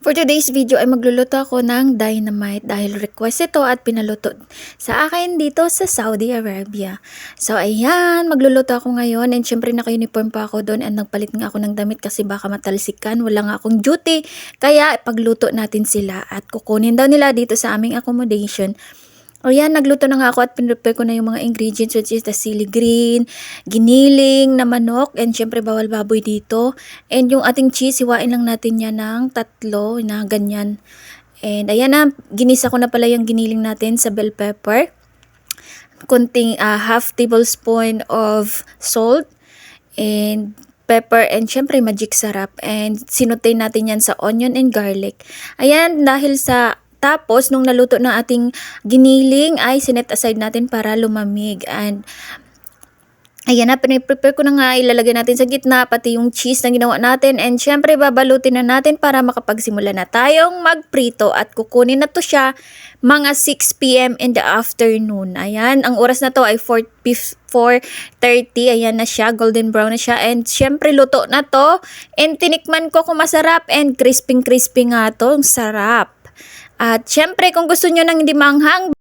For today's video ay magluluto ako ng dynamite dahil request ito at pinaluto sa akin dito sa Saudi Arabia. So ayan, magluluto ako ngayon and syempre naka-uniform pa ako doon and nagpalit nga ako ng damit kasi baka matalsikan, wala nga akong duty. Kaya pagluto natin sila at kukunin daw nila dito sa aming accommodation. O yan, nagluto na nga ako at pinrepare ko na yung mga ingredients which is the sili green, giniling na manok, and syempre bawal baboy dito. And yung ating cheese, hiwain lang natin yan ng tatlo na ganyan. And ayan na, ginisa ko na pala yung giniling natin sa bell pepper. Kunting half tablespoon of salt and pepper and syempre magic sarap. And sinutay natin yan sa onion and garlic. Ayan, dahil sa tapos, nung naluto na ating giniling, ay sinet aside natin para lumamig. And, ayan na, piniprepare ko na nga, ilalagay natin sa gitna, pati yung cheese na ginawa natin. And, syempre, babalutin na natin para makapagsimula na tayong magprito. At kukunin na to siya mga 6 p.m. in the afternoon. Ayan, ang oras na to ay 4:30. Ayan na siya, golden brown na siya. And, syempre, luto na to. And, tinikman ko kung masarap. And, crispy nga to, ang sarap. At syempre kung gusto nyo nang hindi manghang,